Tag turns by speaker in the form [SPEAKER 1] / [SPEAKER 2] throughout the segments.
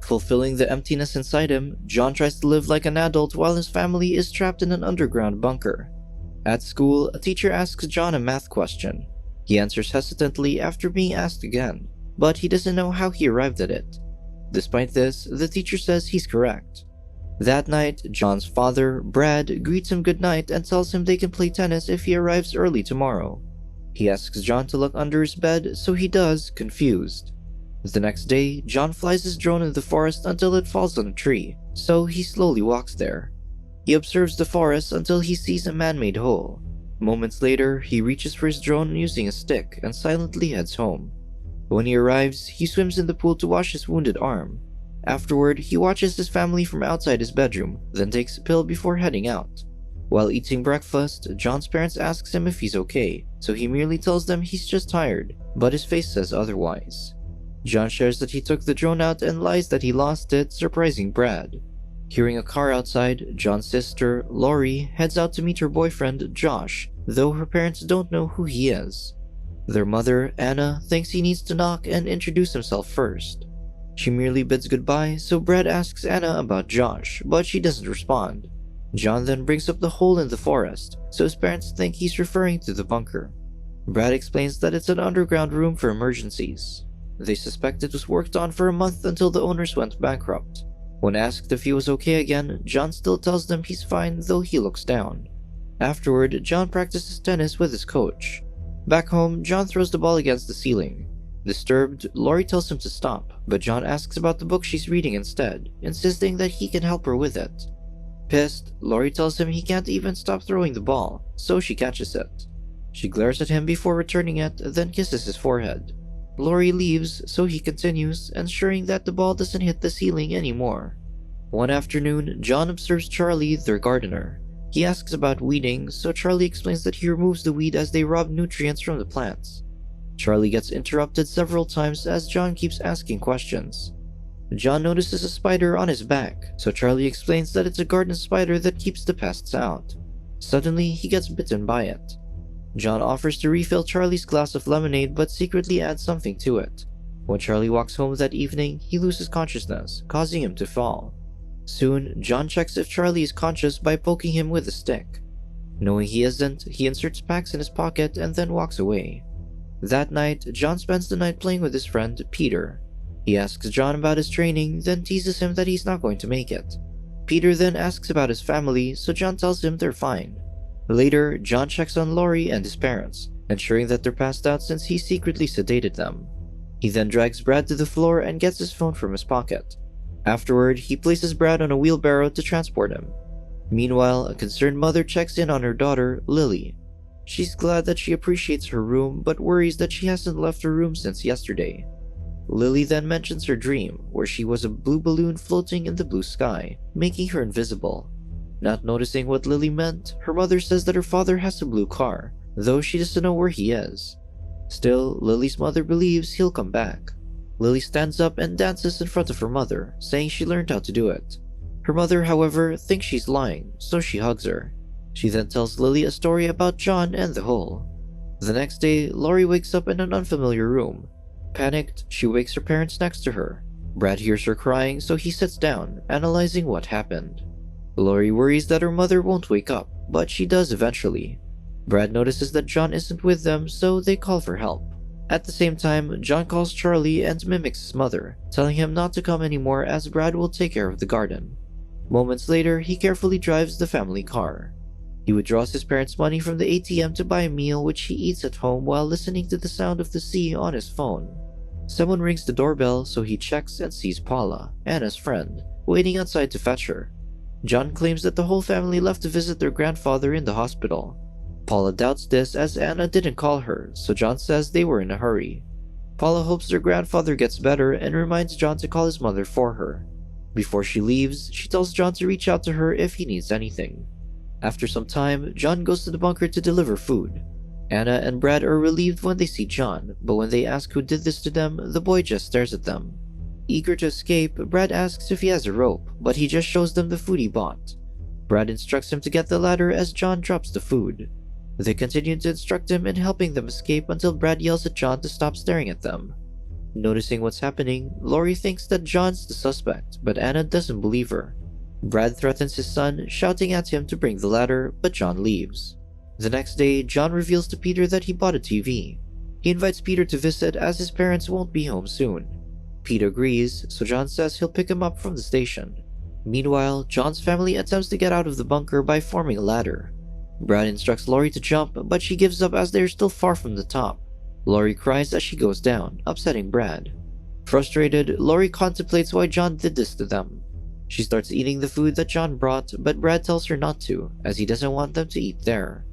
[SPEAKER 1] Fulfilling the emptiness inside him, John tries to live like an adult while his family is trapped in an underground bunker. At school, a teacher asks John a math question. He answers hesitantly after being asked again, but he doesn't know how he arrived at it. Despite this, the teacher says he's correct. That night, John's father, Brad, greets him goodnight and tells him they can play tennis if he arrives early tomorrow. He asks John to look under his bed, so he does, confused. The next day, John flies his drone in the forest until it falls on a tree, so he slowly walks there. He observes the forest until he sees a man-made hole. Moments later, he reaches for his drone using a stick and silently heads home. When he arrives, he swims in the pool to wash his wounded arm. Afterward, he watches his family from outside his bedroom, then takes a pill before heading out. While eating breakfast, John's parents ask him if he's okay, so he merely tells them he's just tired, but his face says otherwise. John shares that he took the drone out and lies that he lost it, surprising Brad. Hearing a car outside, John's sister, Lori, heads out to meet her boyfriend, Josh, though her parents don't know who he is. Their mother, Anna, thinks he needs to knock and introduce himself first. She merely bids goodbye, so Brad asks Anna about Josh, but she doesn't respond. John then brings up the hole in the forest, so his parents think he's referring to the bunker. Brad explains that it's an underground room for emergencies. They suspect it was worked on for a month until the owners went bankrupt. When asked if he was okay again, John still tells them he's fine, though he looks down. Afterward, John practices tennis with his coach. Back home, John throws the ball against the ceiling. Disturbed, Lori tells him to stop, but John asks about the book she's reading instead, insisting that he can help her with it. Pissed, Lori tells him he can't even stop throwing the ball, so she catches it. She glares at him before returning it, then kisses his forehead. Lori leaves, so he continues, ensuring that the ball doesn't hit the ceiling anymore. One afternoon, John observes Charlie, their gardener. He asks about weeding, so Charlie explains that he removes the weed as they rob nutrients from the plants. Charlie gets interrupted several times as John keeps asking questions. John notices a spider on his back, so Charlie explains that it's a garden spider that keeps the pests out. Suddenly, he gets bitten by it. John offers to refill Charlie's glass of lemonade but secretly adds something to it. When Charlie walks home that evening, he loses consciousness, causing him to fall. Soon, John checks if Charlie is conscious by poking him with a stick. Knowing he isn't, he inserts packs in his pocket and then walks away. That night, John spends the night playing with his friend, Peter. He asks John about his training, then teases him that he's not going to make it. Peter then asks about his family, so John tells him they're fine. Later, John checks on Lori and his parents, ensuring that they're passed out since he secretly sedated them. He then drags Brad to the floor and gets his phone from his pocket. Afterward, he places Brad on a wheelbarrow to transport him. Meanwhile, a concerned mother checks in on her daughter, Lily. She's glad that she appreciates her room, but worries that she hasn't left her room since yesterday. Lily then mentions her dream, where she was a blue balloon floating in the blue sky, making her invisible. Not noticing what Lily meant, her mother says that her father has a blue car, though she doesn't know where he is. Still, Lily's mother believes he'll come back. Lily stands up and dances in front of her mother, saying she learned how to do it. Her mother, however, thinks she's lying, so she hugs her. She then tells Lily a story about John and the hole. The next day, Lori wakes up in an unfamiliar room. Panicked, she wakes her parents next to her. Brad hears her crying, so he sits down, analyzing what happened. Lori worries that her mother won't wake up, but she does eventually. Brad notices that John isn't with them, so they call for help. At the same time, John calls Charlie and mimics his mother, telling him not to come anymore as Brad will take care of the garden. Moments later, he carefully drives the family car. He withdraws his parents' money from the ATM to buy a meal which he eats at home while listening to the sound of the sea on his phone. Someone rings the doorbell, so he checks and sees Paula, Anna's friend, waiting outside to fetch her. John claims that the whole family left to visit their grandfather in the hospital. Paula doubts this as Anna didn't call her, so John says they were in a hurry. Paula hopes their grandfather gets better and reminds John to call his mother for her. Before she leaves, she tells John to reach out to her if he needs anything. After some time, John goes to the bunker to deliver food. Anna and Brad are relieved when they see John, but when they ask who did this to them, the boy just stares at them. Eager to escape, Brad asks if he has a rope, but he just shows them the food he bought. Brad instructs him to get the ladder as John drops the food. They continue to instruct him in helping them escape until Brad yells at John to stop staring at them. Noticing what's happening, Lori thinks that John's the suspect, but Anna doesn't believe her. Brad threatens his son, shouting at him to bring the ladder, but John leaves. The next day, John reveals to Peter that he bought a TV. He invites Peter to visit as his parents won't be home soon. Peter agrees, so John says he'll pick him up from the station. Meanwhile, John's family attempts to get out of the bunker by forming a ladder. Brad instructs Lori to jump, but she gives up as they're still far from the top. Lori cries as she goes down, upsetting Brad. Frustrated, Lori contemplates why John did this to them. She starts eating the food that John brought, but Brad tells her not to, as he doesn't want them to eat there.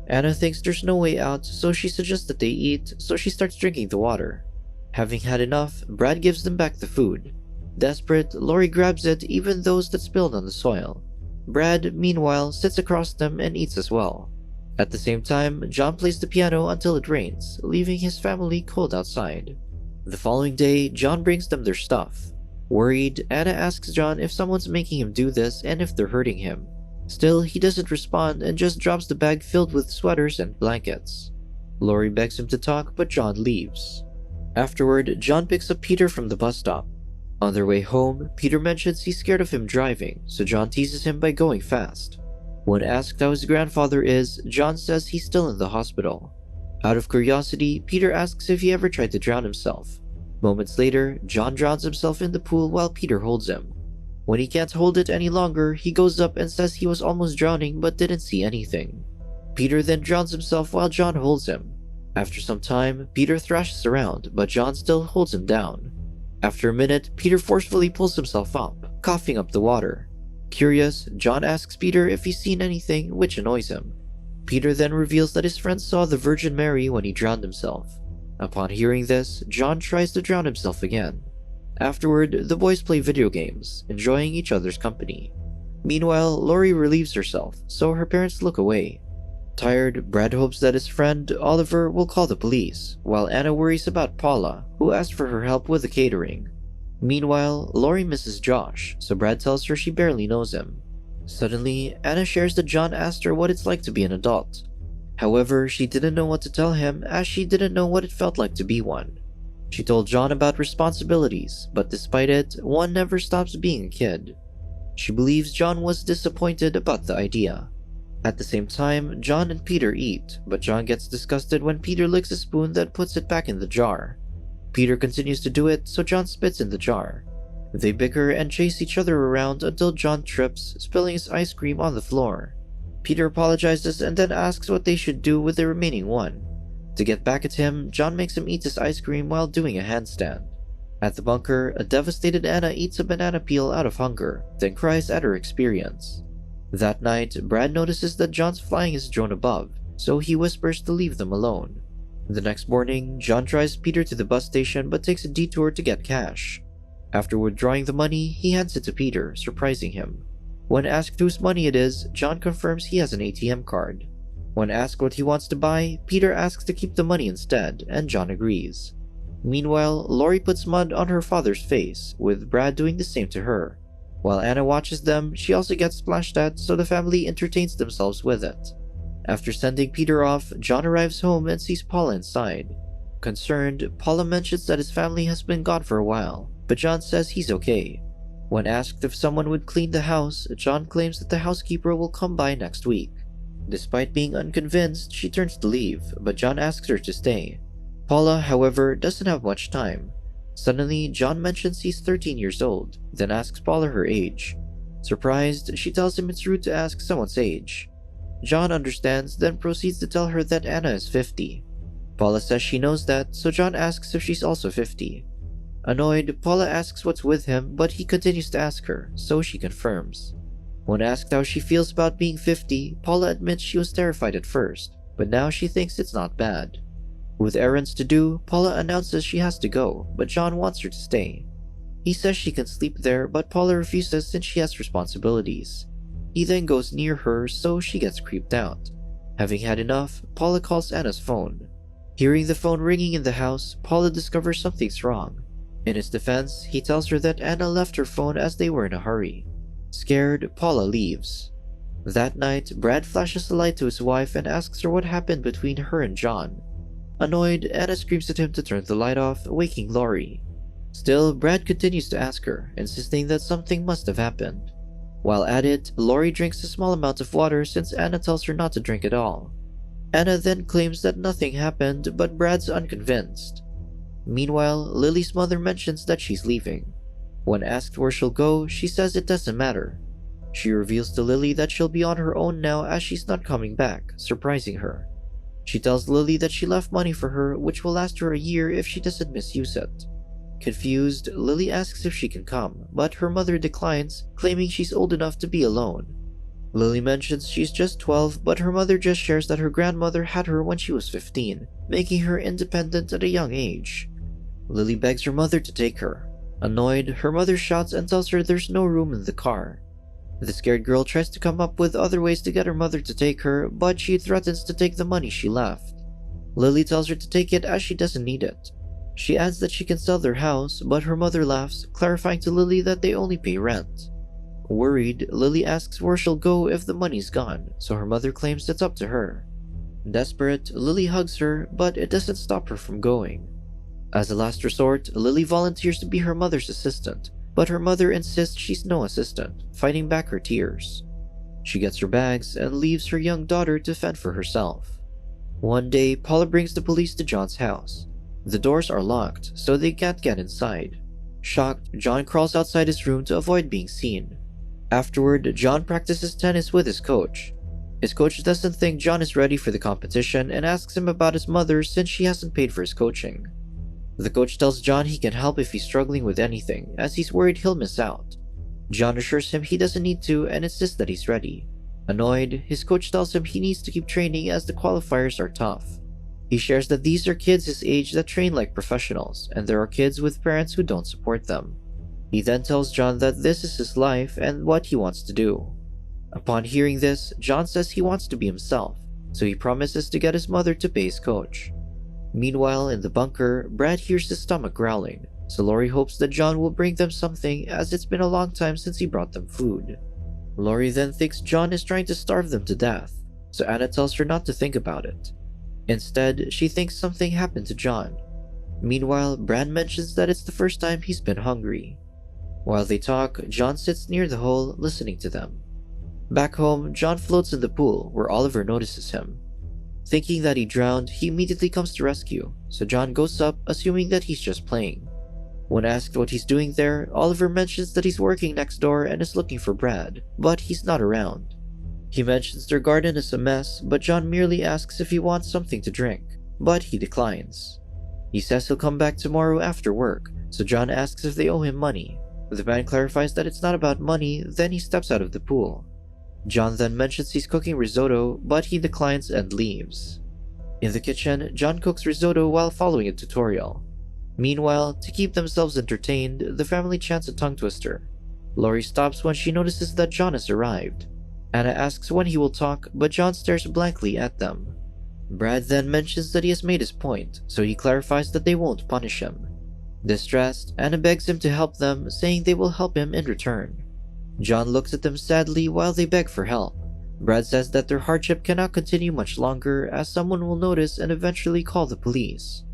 [SPEAKER 1] Anna thinks there's no way out, so she suggests that they eat, so she starts drinking the water. Having had enough, Brad gives them back the food. Desperate, Lori grabs it, even those that spilled on the soil. Brad, meanwhile, sits across them and eats as well. At the same time, John plays the piano until it rains, leaving his family cold outside. The following day, John brings them their stuff. Worried, Anna asks John if someone's making him do this and if they're hurting him. Still, he doesn't respond and just drops the bag filled with sweaters and blankets. Lori begs him to talk, but John leaves. Afterward, John picks up Peter from the bus stop. On their way home, Peter mentions he's scared of him driving, so John teases him by going fast. When asked how his grandfather is, John says he's still in the hospital. Out of curiosity, Peter asks if he ever tried to drown himself. Moments later, John drowns himself in the pool while Peter holds him. When he can't hold it any longer, he goes up and says he was almost drowning but didn't see anything. Peter then drowns himself while John holds him. After some time, Peter thrashes around, but John still holds him down. After a minute, Peter forcefully pulls himself up, coughing up the water. Curious, John asks Peter if he's seen anything, which annoys him. Peter then reveals that his friend saw the Virgin Mary when he drowned himself. Upon hearing this, John tries to drown himself again. Afterward, the boys play video games, enjoying each other's company. Meanwhile, Lori relieves herself, so her parents look away. Tired, Brad hopes that his friend, Oliver, will call the police, while Anna worries about Paula, who asked for her help with the catering. Meanwhile, Lori misses Josh, so Brad tells her she barely knows him. Suddenly, Anna shares that John asked her what it's like to be an adult. However, she didn't know what to tell him as she didn't know what it felt like to be one. She told John about responsibilities, but despite it, one never stops being a kid. She believes John was disappointed about the idea. At the same time, John and Peter eat, but John gets disgusted when Peter licks a spoon that puts it back in the jar. Peter continues to do it, so John spits in the jar. They bicker and chase each other around until John trips, spilling his ice cream on the floor. Peter apologizes and then asks what they should do with the remaining one. To get back at him, John makes him eat his ice cream while doing a handstand. At the bunker, a devastated Anna eats a banana peel out of hunger, then cries at her experience. That night, Brad notices that John's flying his drone above, so he whispers to leave them alone. The next morning, John drives Peter to the bus station but takes a detour to get cash. After withdrawing the money, he hands it to Peter, surprising him. When asked whose money it is, John confirms he has an ATM card. When asked what he wants to buy, Peter asks to keep the money instead, and John agrees. Meanwhile, Lori puts mud on her father's face, with Brad doing the same to her. While Anna watches them, she also gets splashed at, so the family entertains themselves with it. After sending Peter off, John arrives home and sees Paula inside. Concerned, Paula mentions that his family has been gone for a while, but John says he's okay. When asked if someone would clean the house, John claims that the housekeeper will come by next week. Despite being unconvinced, she turns to leave, but John asks her to stay. Paula, however, doesn't have much time. Suddenly, John mentions he's 13 years old, then asks Paula her age. Surprised, she tells him it's rude to ask someone's age. John understands, then proceeds to tell her that Anna is 50. Paula says she knows that, so John asks if she's also 50. Annoyed, Paula asks what's with him, but he continues to ask her, so she confirms. When asked how she feels about being 50, Paula admits she was terrified at first, but now she thinks it's not bad. With errands to do, Paula announces she has to go, but John wants her to stay. He says she can sleep there, but Paula refuses since she has responsibilities. He then goes near her, so she gets creeped out. Having had enough, Paula calls Anna's phone. Hearing the phone ringing in the house, Paula discovers something's wrong. In his defense, he tells her that Anna left her phone as they were in a hurry. Scared, Paula leaves. That night, Brad flashes a light to his wife and asks her what happened between her and John. Annoyed, Anna screams at him to turn the light off, waking Lori. Still, Brad continues to ask her, insisting that something must have happened. While at it, Lori drinks a small amount of water since Anna tells her not to drink at all. Anna then claims that nothing happened, but Brad's unconvinced. Meanwhile, Lily's mother mentions that she's leaving. When asked where she'll go, she says it doesn't matter. She reveals to Lily that she'll be on her own now as she's not coming back, surprising her. She tells Lily that she left money for her, which will last her a year if she doesn't misuse it. Confused, Lily asks if she can come, but her mother declines, claiming she's old enough to be alone. Lily mentions she's just 12, but her mother just shares that her grandmother had her when she was 15, making her independent at a young age. Lily begs her mother to take her. Annoyed, her mother shouts and tells her there's no room in the car. The scared girl tries to come up with other ways to get her mother to take her, but she threatens to take the money she left. Lily tells her to take it as she doesn't need it. She adds that she can sell their house, but her mother laughs, clarifying to Lily that they only pay rent. Worried, Lily asks where she'll go if the money's gone, so her mother claims it's up to her. Desperate, Lily hugs her, but it doesn't stop her from going. As a last resort, Lily volunteers to be her mother's assistant, but her mother insists she's no assistant, fighting back her tears. She gets her bags and leaves her young daughter to fend for herself. One day, Paula brings the police to John's house. The doors are locked, so they can't get inside. Shocked, John crawls outside his room to avoid being seen. Afterward, John practices tennis with his coach. His coach doesn't think John is ready for the competition and asks him about his mother since she hasn't paid for his coaching. The coach tells John he can help if he's struggling with anything, as he's worried he'll miss out. John assures him he doesn't need to and insists that he's ready. Annoyed, his coach tells him he needs to keep training as the qualifiers are tough. He shares that these are kids his age that train like professionals, and there are kids with parents who don't support them. He then tells John that this is his life and what he wants to do. Upon hearing this, John says he wants to be himself, so he promises to get his mother to pay his coach. Meanwhile, in the bunker, Brad hears his stomach growling, so Lori hopes that John will bring them something as it's been a long time since he brought them food. Lori then thinks John is trying to starve them to death, so Anna tells her not to think about it. Instead, she thinks something happened to John. Meanwhile, Brad mentions that it's the first time he's been hungry. While they talk, John sits near the hole, listening to them. Back home, John floats in the pool, where Oliver notices him. Thinking that he drowned, he immediately comes to rescue, so John goes up, assuming that he's just playing. When asked what he's doing there, Oliver mentions that he's working next door and is looking for Brad, but he's not around. He mentions their garden is a mess, but John merely asks if he wants something to drink, but he declines. He says he'll come back tomorrow after work, so John asks if they owe him money. The man clarifies that it's not about money, then he steps out of the pool. John then mentions he's cooking risotto, but he declines and leaves. In the kitchen, John cooks risotto while following a tutorial. Meanwhile, to keep themselves entertained, the family chants a tongue twister. Lori stops when she notices that John has arrived. Anna asks when he will talk, but John stares blankly at them. Brad then mentions that he has made his point, so he clarifies that they won't punish him. Distressed, Anna begs him to help them, saying they will help him in return. John looks at them sadly while they beg for help. Brad says that their hardship cannot continue much longer as someone will notice and eventually call the police.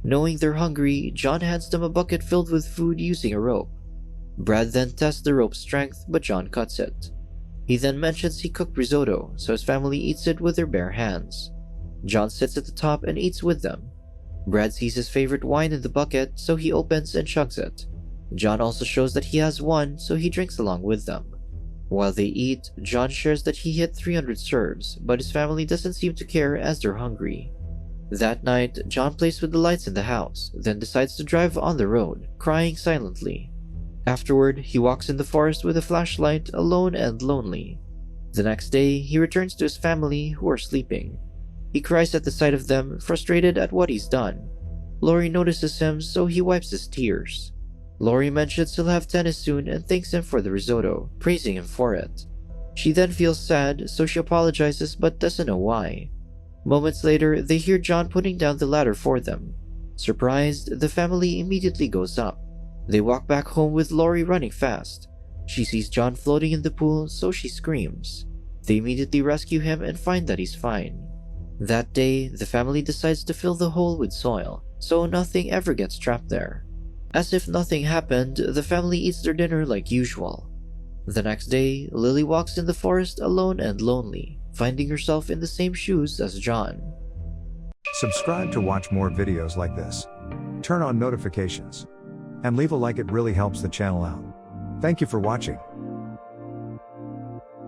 [SPEAKER 1] Knowing they're hungry, John hands them a bucket filled with food using a rope. Brad then tests the rope's strength, but John cuts it. He then mentions he cooked risotto, so his family eats it with their bare hands. John sits at the top and eats with them. Brad sees his favorite wine in the bucket, so he opens and chugs it. John also shows that he has one, so he drinks along with them. While they eat, John shares that he hit 300 serves, but his family doesn't seem to care as they're hungry. That night, John plays with the lights in the house, then decides to drive on the road, crying silently. Afterward, he walks in the forest with a flashlight, alone and lonely. The next day, he returns to his family, who are sleeping. He cries at the sight of them, frustrated at what he's done. Lori notices him, so he wipes his tears. Lori mentions he'll have tennis soon and thanks him for the risotto, praising him for it. She then feels sad, so she apologizes but doesn't know why. Moments later, they hear John putting down the ladder for them. Surprised, the family immediately goes up. They walk back home with Lori running fast. She sees John floating in the pool, so she screams. They immediately rescue him and find that he's fine. That day, the family decides to fill the hole with soil, so nothing ever gets trapped there. As if nothing happened, the family eats their dinner like usual. The next day, Lily walks in the forest alone and lonely, finding herself in the same shoes as John.
[SPEAKER 2] Subscribe to watch more videos like this. Turn on notifications. And leave a like, it really helps the channel out. Thank you for watching.